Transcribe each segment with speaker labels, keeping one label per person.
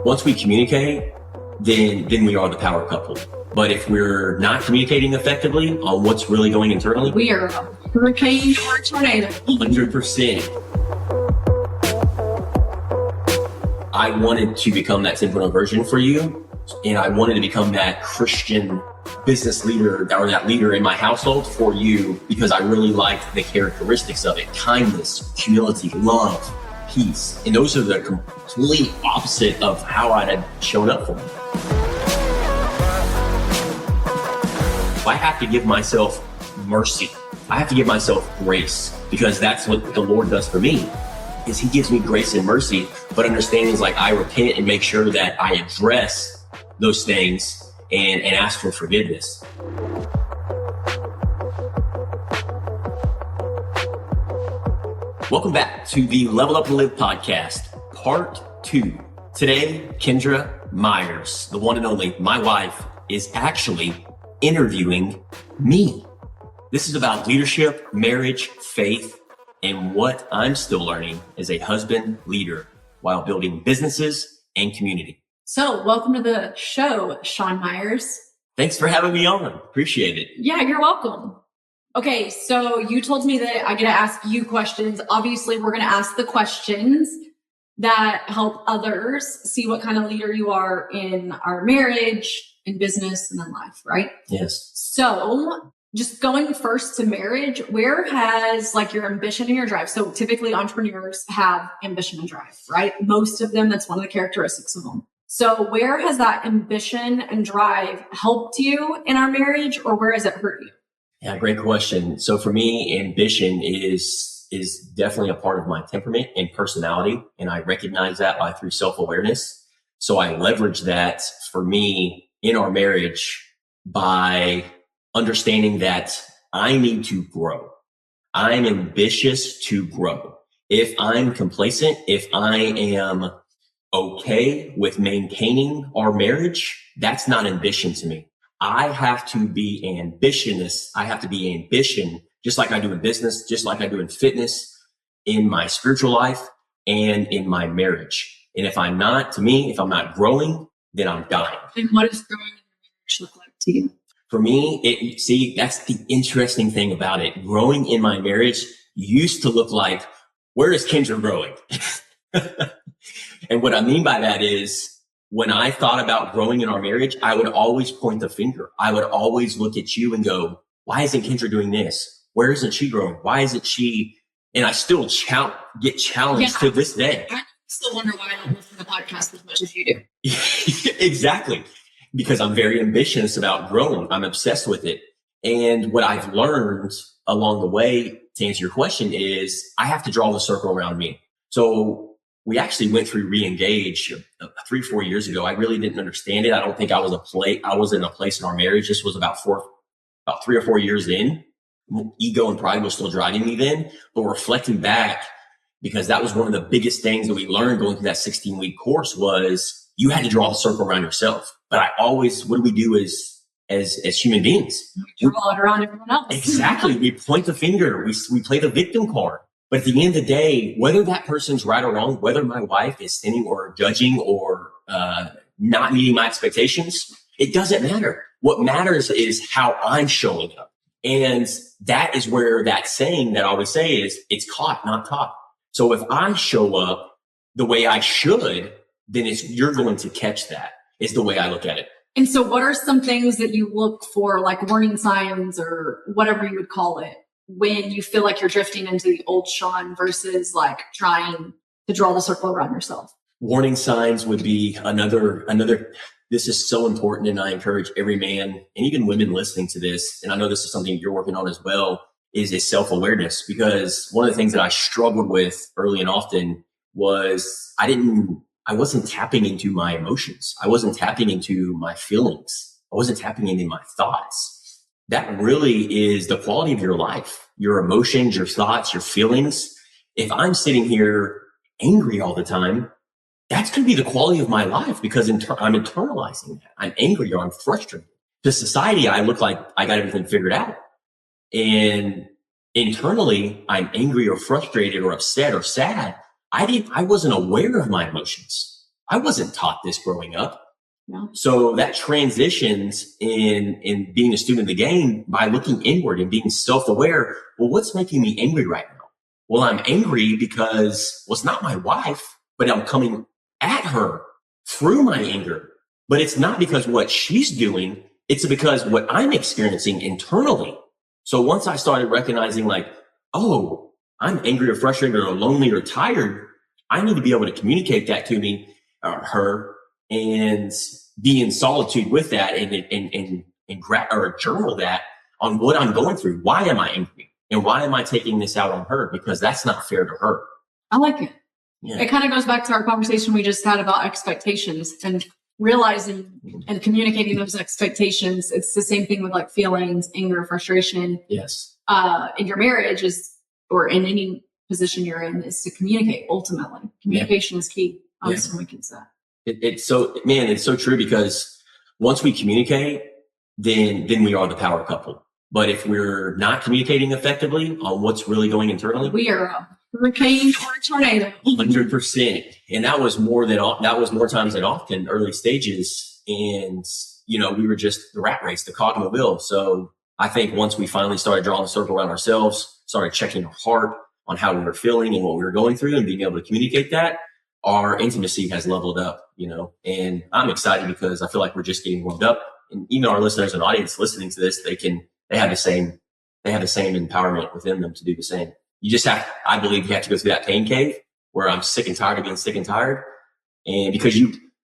Speaker 1: Once we communicate, then we are the power couple. But if we're not communicating effectively on what's really going internally,
Speaker 2: we are a hurricane or a tornado.
Speaker 1: 100%. I wanted to become that 10.0 version for you. And I wanted to become that Christian business leader or that leader in my household for you because I really liked the characteristics of it. Kindness, humility, love, peace. And those are the complete opposite of how I had shown up for me. I have to give myself mercy. I have to give myself grace because that's what the Lord does for me. Is He gives me grace and mercy, but understanding is like I repent and make sure that I address those things and ask for forgiveness. Welcome back to the Level Up and Live podcast, part 2. Today, Kendra Meyers, the one and only, my wife, is actually interviewing me. This is about leadership, marriage, faith, and what I'm still learning as a husband leader while building businesses and community.
Speaker 2: So welcome to the show, Sean Meyers.
Speaker 1: Thanks for having me on. Appreciate it.
Speaker 2: Yeah, you're welcome. Okay, so you told me that I get to ask you questions. Obviously, we're going to ask the questions that help others see what kind of leader you are in our marriage, in business, and in life, right?
Speaker 1: Yes.
Speaker 2: So just going first to marriage, where has like your ambition and your drive? So typically entrepreneurs have ambition and drive, right? Most of them, that's one of the characteristics of them. So where has that ambition and drive helped you in our marriage, or where has it hurt you?
Speaker 1: Yeah, great question. So for me, ambition is definitely a part of my temperament and personality. And I recognize that through self-awareness. So I leverage that for me in our marriage by understanding that I need to grow. I'm ambitious to grow. If I'm complacent, if I am okay with maintaining our marriage, that's not ambition to me. I have to be ambitious. I have to be ambition, just like I do in business, just like I do in fitness, in my spiritual life, and in my marriage. And if I'm not, to me, if I'm not growing, then I'm dying.
Speaker 2: And what does growing in your marriage look like to you?
Speaker 1: For me, that's the interesting thing about it. Growing in my marriage used to look like, where is Kendra growing? And what I mean by that is when I thought about growing in our marriage, I would always point the finger. I would always look at you and go, why isn't Kendra doing this? Where isn't she growing? Why isn't she? And I still get challenged to this day.
Speaker 2: I still wonder why I don't listen to the podcast as much as you do.
Speaker 1: Exactly. Because I'm very ambitious about growing. I'm obsessed with it. And what I've learned along the way, to answer your question, is I have to draw the circle around me. So we actually went through re-engage 3-4 years ago. I really didn't understand it. I don't think I was in a place in our marriage. This was about 3 or 4 years in. Ego and pride was still driving me then. But reflecting back, because that was one of the biggest things that we learned going through that 16-week course was you had to draw the circle around yourself. But what do we do as human beings?
Speaker 2: We draw it around everyone else.
Speaker 1: Exactly. We point the finger. We play the victim card. But at the end of the day, whether that person's right or wrong, whether my wife is sinning or judging or not meeting my expectations, it doesn't matter. What matters is how I'm showing up. And that is where that saying that I always say is, it's caught, not taught. So if I show up the way I should, then you're going to catch that, is the way I look at it.
Speaker 2: And so what are some things that you look for, like warning signs or whatever you would call it, when you feel like you're drifting into the old Sean versus like trying to draw the circle around yourself?
Speaker 1: Warning signs would be another, this is so important. And I encourage every man and even women listening to this, and I know this is something you're working on as well, is a self-awareness. Because one of the things that I struggled with early and often was I wasn't tapping into my emotions. I wasn't tapping into my feelings. I wasn't tapping into my thoughts. That really is the quality of your life, your emotions, your thoughts, your feelings. If I'm sitting here angry all the time, that's going to be the quality of my life because I'm internalizing that. I'm angry or I'm frustrated. To society, I look like I got everything figured out. And internally, I'm angry or frustrated or upset or sad. I wasn't aware of my emotions. I wasn't taught this growing up.
Speaker 2: Yeah.
Speaker 1: So that transitions in being a student of the game by looking inward and being self-aware. Well, what's making me angry right now? Well, I'm angry because, well, it's not my wife, but I'm coming at her through my anger. But it's not because what she's doing. It's because what I'm experiencing internally. So once I started recognizing like, oh, I'm angry or frustrated or lonely or tired, I need to be able to communicate that to me or her and be in solitude with that and or journal that on what I'm going through. Why am I angry? And why am I taking this out on her? Because that's not fair to her.
Speaker 2: I like it.
Speaker 1: Yeah.
Speaker 2: It kind of goes back to our conversation we just had about expectations and realizing and communicating those expectations. It's the same thing with like feelings, anger, frustration.
Speaker 1: Yes.
Speaker 2: In your marriage or in any position you're in, is to communicate. Ultimately, communication is key. Honestly, we can say
Speaker 1: it's so true, because once we communicate, then we are the power couple. But if we're not communicating effectively on what's really going internally,
Speaker 2: we are a hurricane or a tornado.
Speaker 1: 100%. And that was more times than often, early stages. And, we were just the rat race, the cog in the wheel. So I think once we finally started drawing a circle around ourselves, started checking our heart on how we were feeling and what we were going through and being able to communicate that, our intimacy has leveled up, and I'm excited because I feel like we're just getting warmed up. And even our listeners and audience listening to this, they have the same empowerment within them to do the same. I believe you have to go through that pain cave where I'm sick and tired of being sick and tired. And because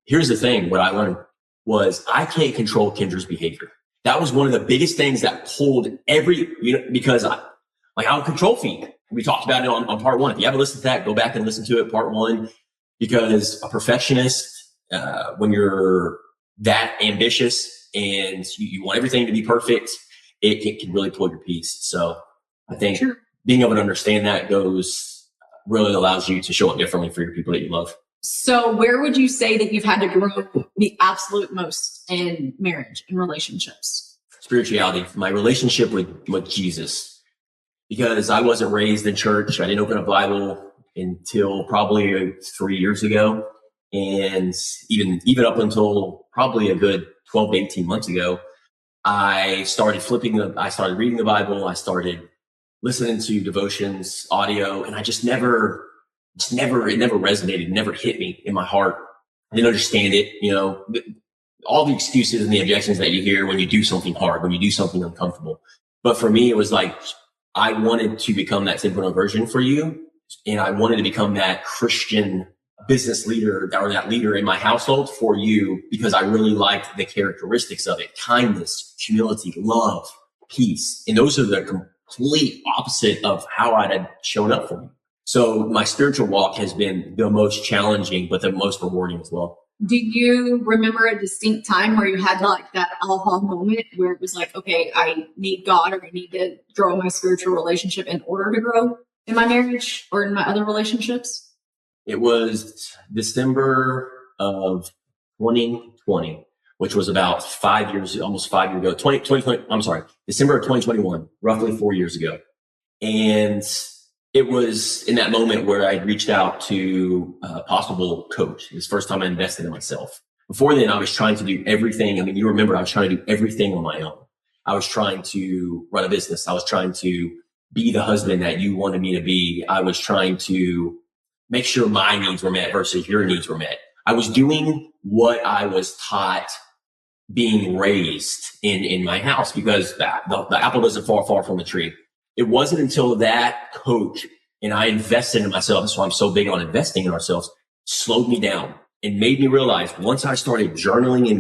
Speaker 1: here's the thing, what I learned was I can't control Kendra's behavior. That was one of the biggest things that pulled because I'm a control freak. We talked about it on part 1. If you haven't listened to that, go back and listen to it, part 1, because a perfectionist, when you're that ambitious and you want everything to be perfect, it can really pull your piece. So I think being able to understand that really allows you to show up differently for your people that you love.
Speaker 2: So where would you say that you've had to grow the absolute most in marriage and relationships?
Speaker 1: Spirituality, my relationship with Jesus, because I wasn't raised in church. I didn't open a Bible until probably 3 years ago. And even up until probably a good 12 to 18 months ago, I started reading the Bible. I started listening to devotions, audio, and it never resonated, never hit me in my heart. I didn't understand it. All the excuses and the objections that you hear when you do something hard, when you do something uncomfortable. But for me, it was like, I wanted to become that 10.0 version for you. And I wanted to become that Christian business leader or that leader in my household for you, because I really liked the characteristics of it: kindness, humility, love, peace. And those are the complete opposite of how I had shown up for me. So my spiritual walk has been the most challenging, but the most rewarding as well.
Speaker 2: Do you remember a distinct time where you had that aha moment where it was like, okay, I need God, or I need to grow my spiritual relationship in order to grow in my marriage or in my other relationships?
Speaker 1: It was December of 2020, which was about 5 years, almost 5 years ago. December of 2021, roughly 4 years ago. And it was in that moment where I reached out to a possible coach. It was the first time I invested in myself. Before then, I was trying to do everything. I mean, you remember, I was trying to do everything on my own. I was trying to run a business. I was trying to be the husband that you wanted me to be. I was trying to make sure my needs were met versus your needs were met. I was doing what I was taught being raised in my house, because the apple doesn't fall far from the tree. It wasn't until that coach, and I invested in myself, that's why I'm so big on investing in ourselves, slowed me down and made me realize, once I started journaling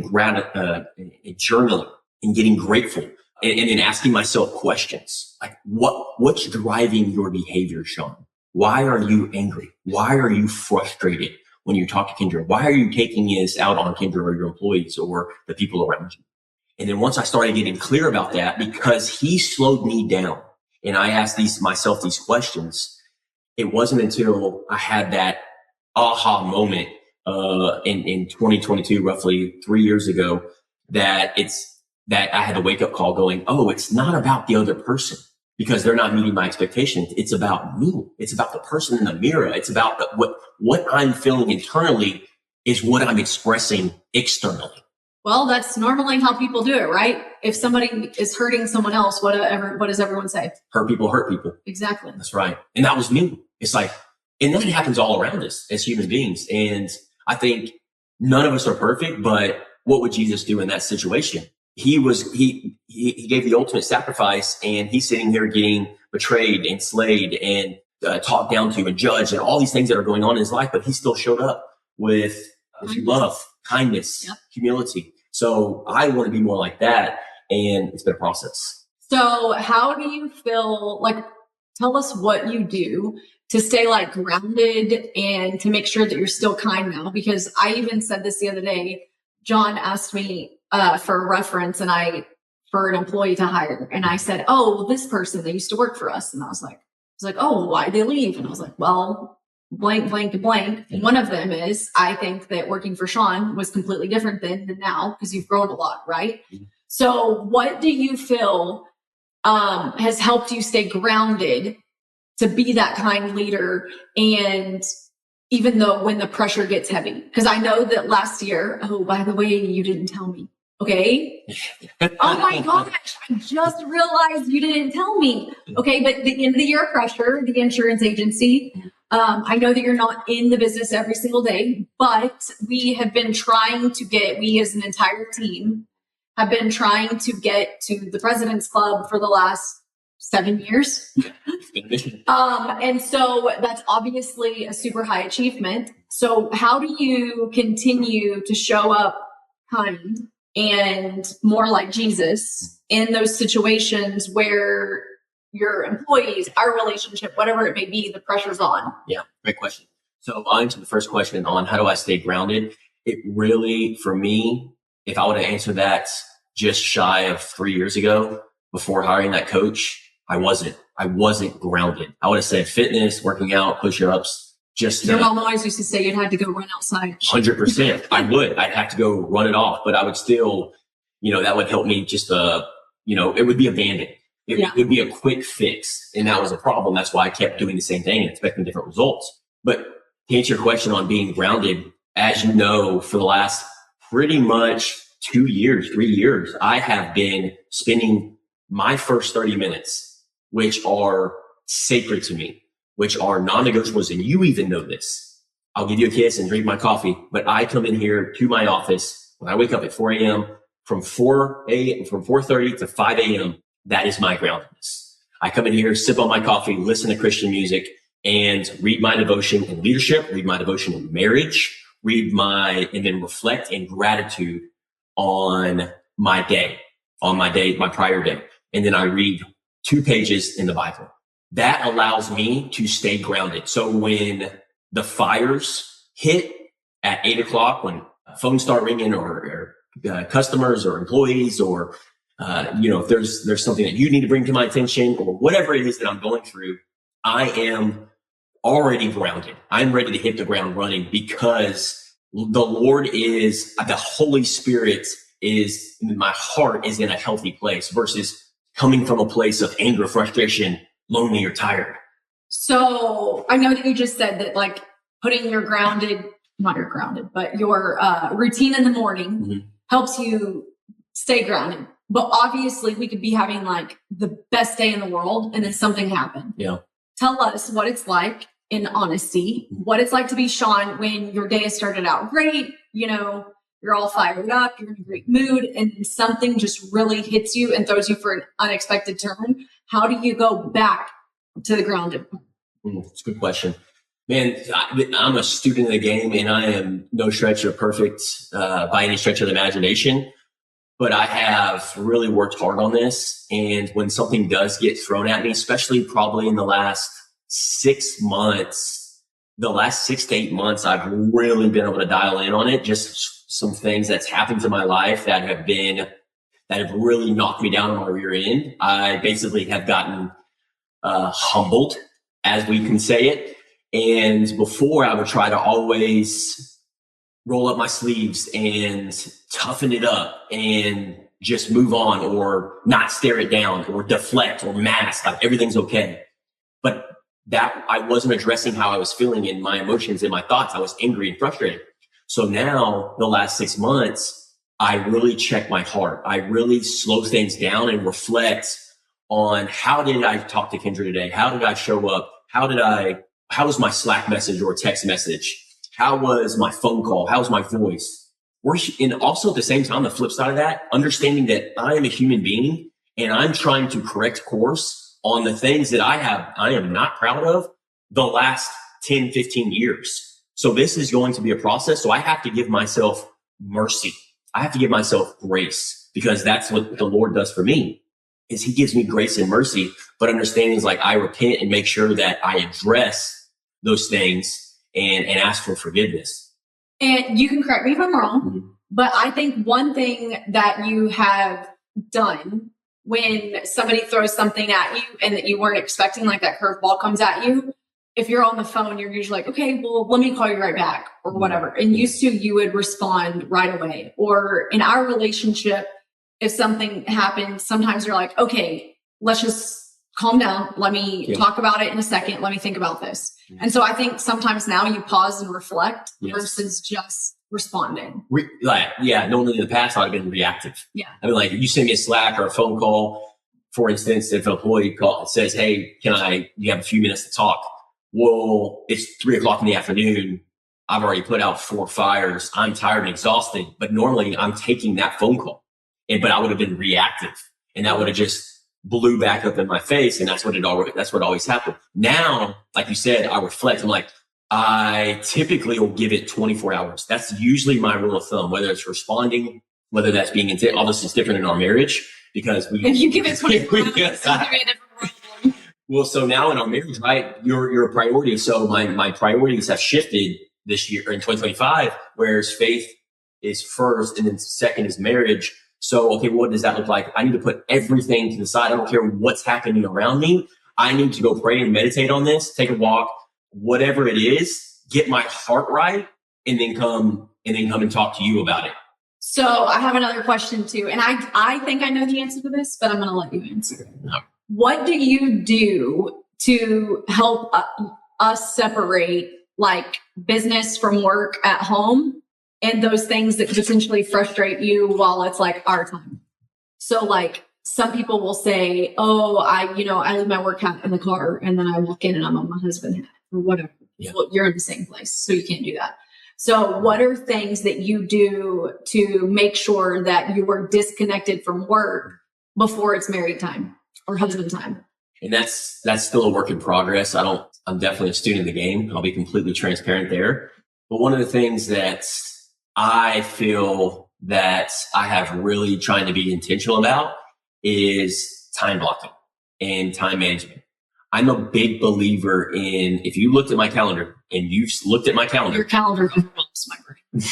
Speaker 1: and getting grateful and then asking myself questions like, what's driving your behavior, Sean? Why are you angry? Why are you frustrated when you talk to Kendra? Why are you taking this out on Kendra or your employees or the people around you? And then once I started getting clear about that, because he slowed me down and I asked myself these questions, it wasn't until I had that aha moment in 2022, roughly 3 years ago, that I had the wake up call going, oh, it's not about the other person because they're not meeting my expectations. It's about me. It's about the person in the mirror. It's about what I'm feeling internally is what I'm expressing externally.
Speaker 2: Well, that's normally how people do it, right? If somebody is hurting someone else, what does everyone say?
Speaker 1: Hurt people hurt people.
Speaker 2: Exactly.
Speaker 1: That's right. And that was me. It's like, and that happens all around us as human beings. And I think none of us are perfect, but what would Jesus do in that situation? He gave the ultimate sacrifice, and he's sitting here getting betrayed and slayed and talked down to and judged and all these things that are going on in his life, but he still showed up with love, kindness, humility. So I want to be more like that, and it's been a process.
Speaker 2: So how do you feel, like, tell us what you do to stay like grounded and to make sure that you're still kind now? Because I even said this the other day. John asked me for a reference for an employee to hire. And I said, oh, this person, they used to work for us. And I was like, oh, why'd they leave? And I was like, well, blank, blank, blank. And one of them is, I think that working for Sean was completely different than now, because you've grown a lot, right? Mm-hmm. So what do you feel has helped you stay grounded to be that kind leader? And even though when the pressure gets heavy, because I know that last year, oh, by the way, you didn't tell me. Okay. Oh my gosh. I just realized you didn't tell me. Okay. But the end of the year pressure, the insurance agency, I know that you're not in the business every single day, but we have been trying to we as an entire team have been trying to get to the President's Club for the last 7 years. And so that's obviously a super high achievement. So how do you continue to show up kind and more like Jesus in those situations where your employees, our relationship, whatever it may be, the pressure's on?
Speaker 1: Yeah, great question. So on to the first question on how do I stay grounded? It really, for me, if I would have answered that just shy of 3 years ago, before hiring that coach, I wasn't grounded. I would have said fitness, working out, push-ups, just
Speaker 2: your mom always used to say you'd had to go run outside.
Speaker 1: 100%. I'd have to go run it off, but I would still, that would help me just, it would be abandoned. It would be a quick fix. And that was a problem. That's why I kept doing the same thing and expecting different results. But to answer your question on being grounded, as you know, for the last pretty much 2 years, 3 years, I have been spending my first 30 minutes, which are sacred to me, which are non-negotiables. And you even know this. I'll give you a kiss and drink my coffee, but I come in here to my office when I wake up at 4 a.m. from 4:30 to 5 a.m. That is my groundedness. I come in here, sip on my coffee, listen to Christian music, and read my devotion in leadership, read my devotion in marriage, and then reflect in gratitude on my prior day. And then I read 2 pages in the Bible. That allows me to stay grounded. So when the fires hit at 8 o'clock, when phones start ringing or customers or employees or, if there's something that you need to bring to my attention or whatever it is that I'm going through, I am already grounded. I'm ready to hit the ground running because the Holy Spirit my heart is in a healthy place versus coming from a place of anger, frustration, lonely, or tired.
Speaker 2: So I know that you just said that, like, putting your routine in the morning helps you stay grounded. But obviously we could be having like the best day in the world and then something happened.
Speaker 1: Yeah. Tell
Speaker 2: us what it's like in honesty, what it's like to be Sean when your day has started out great, you're all fired up, you're in a great mood, and then something just really hits you and throws you for an unexpected turn. How do you go back to the grounded?
Speaker 1: It's a good question. Man, I'm a student of the game, and I am no stretch of perfect by any stretch of the imagination. But I have really worked hard on this. And when something does get thrown at me, especially probably in the last 6 months, the last 6 to 8 months, I've really been able to dial in on it. Just some things that's happened to my life that have really knocked me down on my rear end. I basically have gotten humbled, as we can say it. And before, I would try to always roll up my sleeves and toughen it up and just move on or not stare it down or deflect or mask, like everything's okay. But that I wasn't addressing how I was feeling in my emotions and my thoughts. I was angry and frustrated. So now the last 6 months, I really check my heart. I really slow things down and reflect on how did I talk to Kendra today? How did I show up? How was my Slack message or text message? How was my phone call? How was my voice? And also at the same time, the flip side of that, understanding that I am a human being and I'm trying to correct course on the things that I am not proud of the last 10, 15 years. So this is going to be a process. So I have to give myself mercy. I have to give myself grace, because that's what the Lord does for me, is he gives me grace and mercy. But understanding is like, I repent and make sure that I address those things and ask for forgiveness.
Speaker 2: And you can correct me if I'm wrong, but I think one thing that you have done when somebody throws something at you and that you weren't expecting, like that curveball comes at you, if you're on the phone, you're usually like, okay, well, let me call you right back or whatever. And used to, you would respond right away. Or in our relationship, if something happens, sometimes you're like, okay, let's just calm down. Let me talk about it in a second. Let me think about this. And so I think sometimes now you pause and reflect versus just responding.
Speaker 1: Normally in the past, I'd have been reactive.
Speaker 2: Yeah.
Speaker 1: I mean, like, you send me a Slack or a phone call, for instance, if an employee says, hey, you have a few minutes to talk? Well, it's 3:00 in the afternoon. I've already put out 4 fires. I'm tired and exhausted, but normally I'm taking that phone call, but I would have been reactive, and that would have just blew back up in my face. And that's what always happened. Now, like you said, I reflect. I'm like, I typically will give it 24 hours. That's usually my rule of thumb, whether it's responding, whether that's being intense. Obviously, it's different in our marriage because
Speaker 2: if you give it 24 hours, it's going to be a different problem.
Speaker 1: Well, so now in our marriage, right, your priorities. So my priorities have shifted this year in 2025, whereas faith is first and then second is marriage. So, okay, what does that look like? I need to put everything to the side. I don't care what's happening around me. I need to go pray and meditate on this, take a walk, whatever it is, get my heart right, and then come and talk to you about it.
Speaker 2: So I have another question too. And I think I know the answer to this, but I'm going to let you answer it.
Speaker 1: No.
Speaker 2: What do you do to help us separate like business from work at home and those things that potentially frustrate you while it's like our time? So like some people will say, oh, I leave my work hat in the car and then I walk in and I'm on my husband's hat or whatever. Yeah. Well, you're in the same place, so you can't do that. So what are things that you do to make sure that you are disconnected from work before it's married time or husband time?
Speaker 1: And that's still a work in progress. I'm definitely a student of the game. I'll be completely transparent there. But one of the things that I feel that I have really trying to be intentional about is time blocking and time management. I'm a big believer in, if you looked at my calendar and you've looked at my calendar.
Speaker 2: Your calendar overwhelms my brain.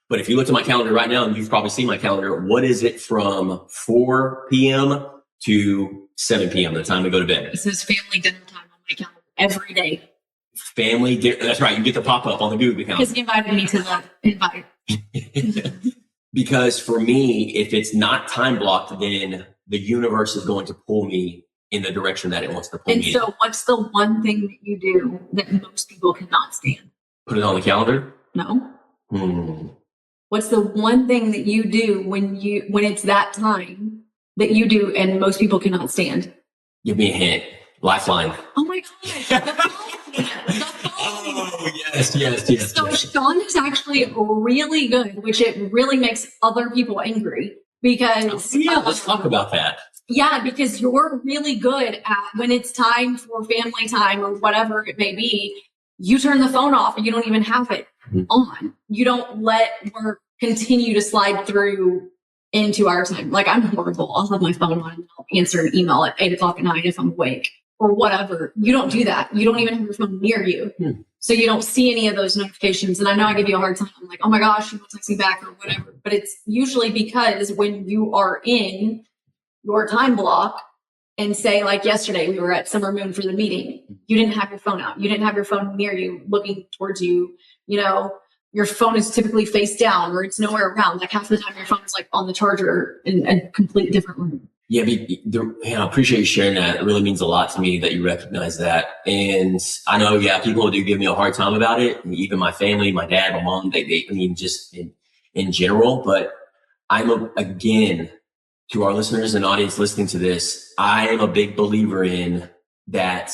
Speaker 1: But if you looked at my calendar right now, and you've probably seen my calendar, what is it from 4 p.m. to 7 p.m., the time to go to bed?
Speaker 2: It says family dinner time on my calendar every day.
Speaker 1: Family dinner, that's right. You get the pop-up on the Google calendar.
Speaker 2: Because he invited me to the invite.
Speaker 1: Because for me, if it's not time blocked, then the universe is going to pull me in the direction that it wants to pull me.
Speaker 2: And so what's the one thing that you do that most people cannot stand?
Speaker 1: Put it on the calendar?
Speaker 2: No. What's the one thing that you do when it's that time that you do and most people cannot stand?
Speaker 1: Give me a hint. Lifeline.
Speaker 2: Oh my gosh. The phone.
Speaker 1: Oh, yes.
Speaker 2: So Sean is actually really good, which it really makes other people angry because...
Speaker 1: let's talk about that.
Speaker 2: Yeah, because you're really good at when it's time for family time or whatever it may be, you turn the phone off and you don't even have it on. You don't let work continue to slide through into our time. Like, I'm horrible. I'll have my phone on and I'll answer an email at 8:00 at night if I'm awake or whatever. You don't do that. You don't even have your phone near you. So you don't see any of those notifications. And I know I give you a hard time. I'm like, oh my gosh, you will text me back or whatever. But it's usually because when you are in your time block and say, like yesterday, we were at Summer Moon for the meeting. You didn't have your phone out. You didn't have your phone near you, looking towards you. You know, your phone is typically face down or it's nowhere around. Like half the time your phone is like on the charger in a complete different room.
Speaker 1: Yeah, I appreciate you sharing that. It really means a lot to me that you recognize that. And I know, yeah, people do give me a hard time about it. Even my family, my dad, my mom, I mean, just in general. But again, to our listeners and audience listening to this, I am a big believer in that.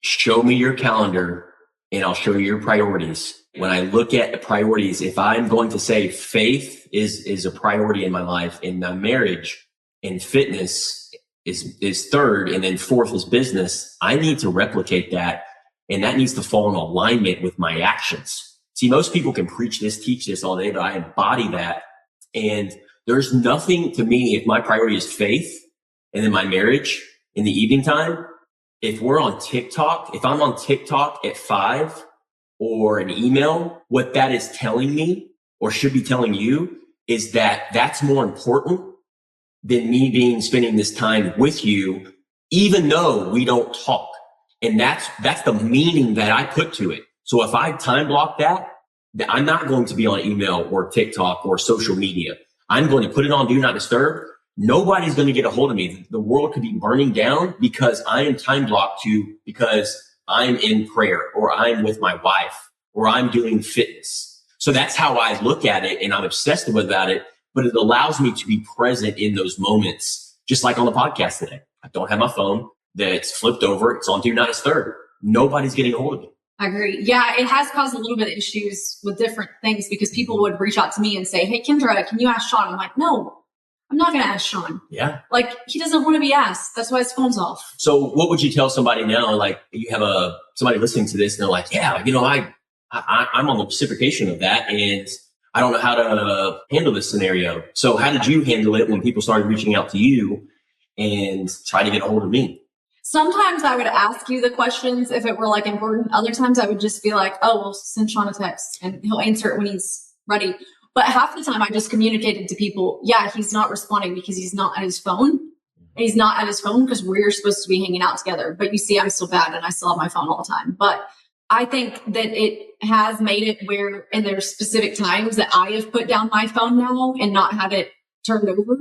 Speaker 1: Show me your calendar and I'll show you your priorities. When I look at the priorities, if I'm going to say faith is a priority in my life, and my marriage and fitness is third, and then fourth is business, I need to replicate that. And that needs to fall in alignment with my actions. See, most people can preach this, teach this all day, but I embody that. And there's nothing to me, if my priority is faith and then my marriage in the evening time, if we're on TikTok, if I'm on TikTok at 5 or an email, what that is telling me or should be telling you is that that's more important than me spending this time with you, even though we don't talk. And that's the meaning that I put to it. So if I time block that, I'm not going to be on email or TikTok or social media. I'm going to put it on Do Not Disturb. Nobody's going to get a hold of me. The world could be burning down because I am time blocked because I'm in prayer, or I'm with my wife, or I'm doing fitness. So that's how I look at it, and I'm obsessive about it, but it allows me to be present in those moments, just like on the podcast today. I don't have my phone, that's flipped over. It's on Do Not Disturb. Nobody's getting a hold of me.
Speaker 2: I agree. Yeah, it has caused a little bit of issues with different things because people would reach out to me and say, hey, Kendra, can you ask Sean? I'm like, no, I'm not going to ask Sean.
Speaker 1: Yeah.
Speaker 2: Like, he doesn't want to be asked. That's why his phone's off.
Speaker 1: So what would you tell somebody now? Like, you have somebody listening to this and they're like, yeah, I'm on the reciprocation of that, and I don't know how to handle this scenario. So how did you handle it when people started reaching out to you and try to get a hold of me?
Speaker 2: Sometimes I would ask you the questions if it were like important. Other times I would just be like, oh, well, send Sean a text and he'll answer it when he's ready. But half the time I just communicated to people, yeah, he's not responding because he's not at his phone. And he's not at his phone because we're supposed to be hanging out together. But you see, I'm still bad and I still have my phone all the time. But I think that it has made it where, and there's specific times that I have put down my phone now and not had it turned over.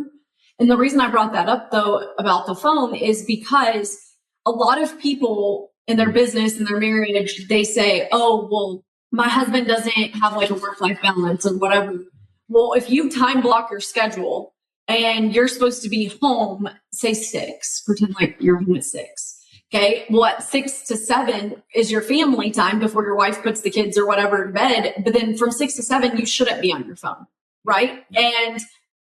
Speaker 2: And the reason I brought that up, though, about the phone is because a lot of people in their business and their marriage, they say, oh, well, my husband doesn't have like a work-life balance or whatever. Well, if you time block your schedule and you're supposed to be home, say 6, pretend like you're home at 6. Okay. Well, at 6 to 7 is your family time before your wife puts the kids or whatever in bed. But then from 6 to 7, you shouldn't be on your phone. Right. And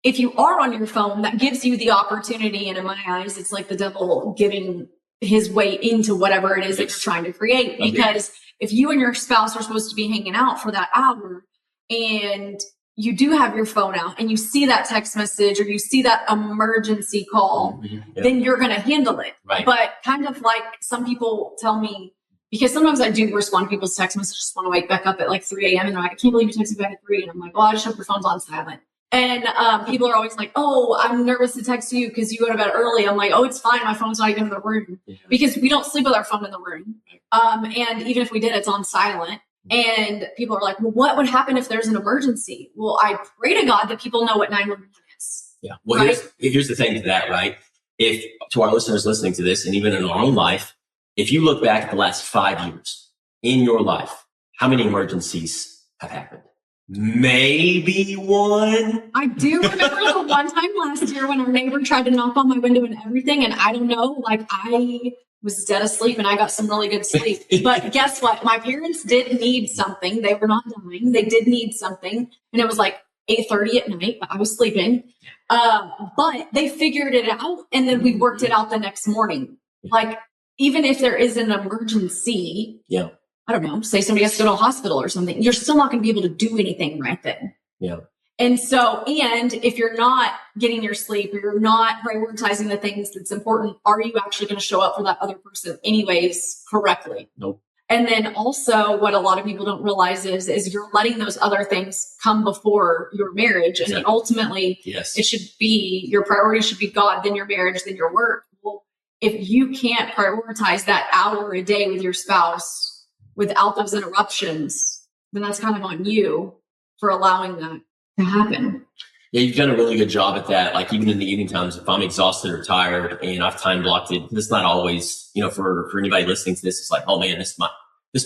Speaker 2: if you are on your phone, that gives you the opportunity. And in my eyes, it's like the devil giving his way into whatever it is that you're trying to create. Because if you and your spouse are supposed to be hanging out for that hour and you do have your phone out and you see that text message or you see that emergency call, then you're going to handle it.
Speaker 1: Right.
Speaker 2: But kind of like some people tell me, because sometimes I do respond to people's text messages when I wake back up at like 3 a.m. and they're like, I can't believe you texted me back at 3. And I'm like, well, I just hope your phone's on silent. And people are always like, oh, I'm nervous to text you because you go to bed early. I'm like, oh, it's fine. My phone's not even in the room because we don't sleep with our phone in the room. And even if we did, it's on silent. And people are like, well, what would happen if there's an emergency? Well, I pray to God that people know what 911 is.
Speaker 1: Yeah. Well, right? here's the thing to that, right? If to our listeners listening to this, and even in our own life, if you look back at the last 5 years in your life, how many emergencies have happened? Maybe one.
Speaker 2: I do remember the one time last year when our neighbor tried to knock on my window and everything. And I don't know, like I was dead asleep and I got some really good sleep. But guess what? My parents did need something. They were not dying. They did need something. And it was like 8:30 at night, but I was sleeping. But they figured it out. And then we worked it out the next morning. Like, even if there is an emergency, I don't know, say somebody has to go to a hospital or something, you're still not going to be able to do anything right then.
Speaker 1: Yeah.
Speaker 2: And so, and if you're not getting your sleep or you're not prioritizing the things that's important, are you actually going to show up for that other person anyways correctly?
Speaker 1: Nope.
Speaker 2: And then also what a lot of people don't realize is you're letting those other things come before your marriage. Exactly. And ultimately it should be, your priority should be God, then your marriage, then your work. Well, if you can't prioritize that hour a day with your spouse without those interruptions, then that's kind of on you for allowing that to happen.
Speaker 1: Yeah, you've done a really good job at that. Like even in the evening times, if I'm exhausted or tired and I've time blocked it, it's not always, for anybody listening to this, it's like, oh man, this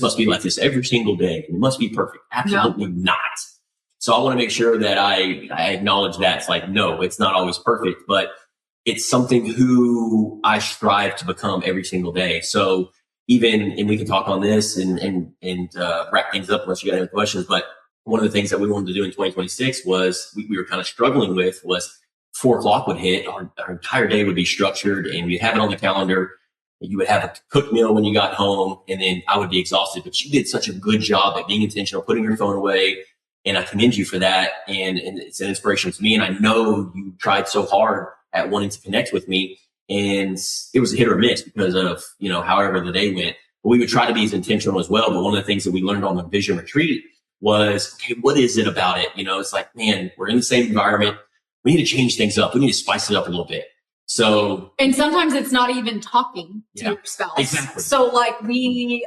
Speaker 1: must be like this every single day. It must be perfect. Absolutely not. So I want to make sure that I acknowledge that. It's like, no, it's not always perfect, but it's something who I strive to become every single day. So and we can talk on this and wrap things up unless you got any questions, but one of the things that we wanted to do in 2026 was we were kind of struggling with was 4:00 would hit. Our entire day would be structured and we'd have it on the calendar. You would have a cooked meal when you got home and then I would be exhausted, but you did such a good job at being intentional, putting your phone away. And I commend you for that. And it's an inspiration to me. And I know you tried so hard at wanting to connect with me and it was a hit or miss because of, however the day went. But we would try to be as intentional as well. But one of the things that we learned on the vision retreat was, okay, what is it about it? It's like, man, we're in the same environment. We need to change things up. We need to spice it up a little bit.
Speaker 2: And sometimes it's not even talking to your spouse.
Speaker 1: Exactly.
Speaker 2: So like we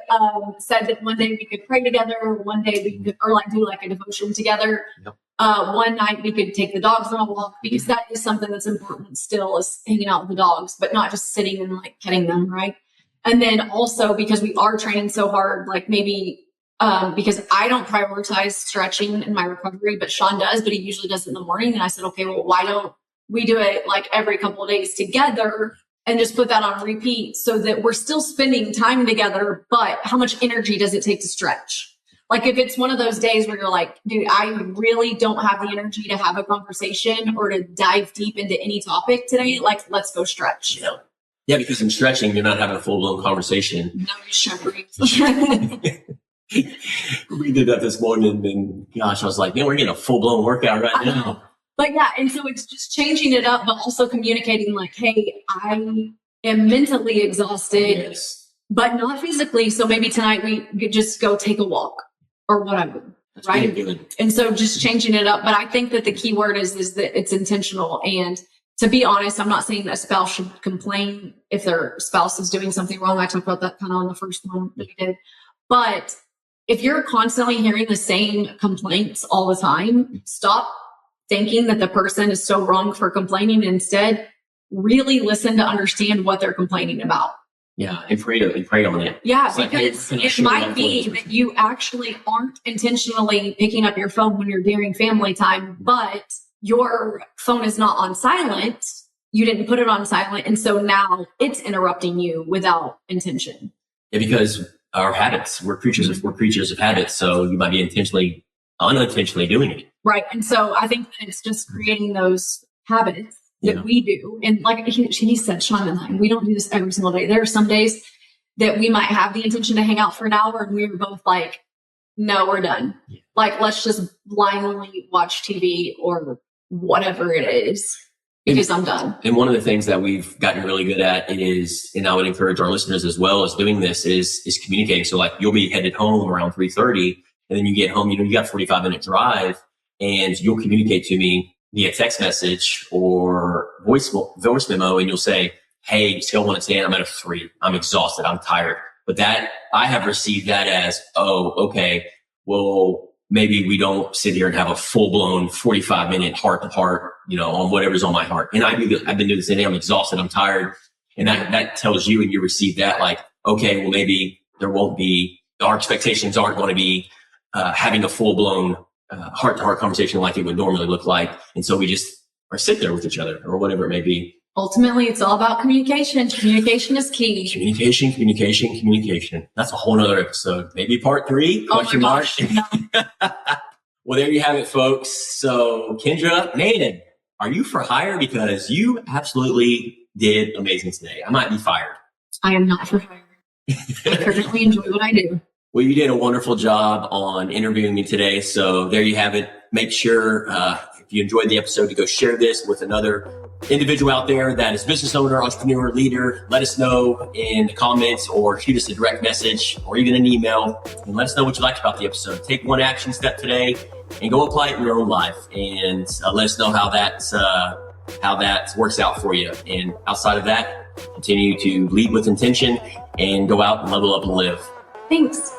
Speaker 2: said that one day we could pray together, one day we could, or like do like a devotion together.
Speaker 1: Yep.
Speaker 2: One night we could take the dogs on a walk because that is something that's important still is hanging out with the dogs, but not just sitting and like petting them. Right. And then also because we are training so hard, like maybe because I don't prioritize stretching in my recovery, but Sean does, but he usually does it in the morning. And I said, okay, well, why don't we do it like every couple of days together and just put that on repeat so that we're still spending time together, but how much energy does it take to stretch? Like if it's one of those days where you're like, dude, I really don't have the energy to have a conversation or to dive deep into any topic today. Like, let's go stretch.
Speaker 1: Yeah, because in stretching, you're not having a full-blown conversation.
Speaker 2: No, you're shivering.
Speaker 1: We did that this morning and gosh, I was like, man, we're getting a full-blown workout right now.
Speaker 2: But yeah, and so it's just changing it up, but also communicating like, hey, I am mentally exhausted, but not physically. So maybe tonight we could just go take a walk or whatever.
Speaker 1: That's
Speaker 2: right.
Speaker 1: Really good.
Speaker 2: And so just changing it up. But I think that the key word is that it's intentional. And to be honest, I'm not saying that a spouse should complain if their spouse is doing something wrong. I talked about that kind of on the first one that we did. But if you're constantly hearing the same complaints all the time, stop thinking that the person is so wrong for complaining. Instead, really listen to understand what they're complaining about.
Speaker 1: Yeah, and pray on it.
Speaker 2: Yeah,
Speaker 1: it's
Speaker 2: because
Speaker 1: like,
Speaker 2: it might be that you actually aren't intentionally picking up your phone when you're during family time, but your phone is not on silent. You didn't put it on silent. And so now it's interrupting you without intention.
Speaker 1: Yeah, because our habits, we're creatures of habits. So you might be unintentionally doing it.
Speaker 2: Right. And so I think that it's just creating those habits that we do. And like he said, Sean and I, we don't do this every single day. There are some days that we might have the intention to hang out for an hour and we were both like, no, we're done. Yeah. Like, let's just blindly watch TV or whatever it is because I'm done.
Speaker 1: And one of the things that we've gotten really good at is, and I would encourage our listeners as well as doing this is communicating. So like you'll be headed home around 3:30 and then you get home, you got a 45-minute drive and you'll communicate to me via text message or voice memo. And you'll say, hey, scale 1 to 10, I'm at a 3. I'm exhausted. I'm tired. But that I have received that as, oh, okay, well, maybe we don't sit here and have a full-blown 45-minute heart-to-heart, on whatever's on my heart. And I've been doing the same thing. I'm exhausted. I'm tired. And that tells you, and you receive that like, okay, well, maybe our expectations aren't going to be having a full-blown heart-to-heart conversation like it would normally look like. And so we just sit there with each other or whatever it may be.
Speaker 2: Ultimately, it's all about communication. Communication is key.
Speaker 1: Communication. That's a whole nother episode. Maybe part 3? Question mark. No. Well, there you have it, folks. So, Kendra, man, are you for hire? Because you absolutely did amazing today. I might be fired.
Speaker 2: I am not for hire. I currently enjoy what I do.
Speaker 1: Well, you did a wonderful job on interviewing me today. So there you have it. Make sure if you enjoyed the episode to go share this with another individual out there that is business owner, entrepreneur, leader. Let us know in the comments or shoot us a direct message or even an email and let us know what you liked about the episode. Take one action step today and go apply it in your own life and let us know how that works out for you. And outside of that, continue to lead with intention and go out and level up and live.
Speaker 2: Thanks.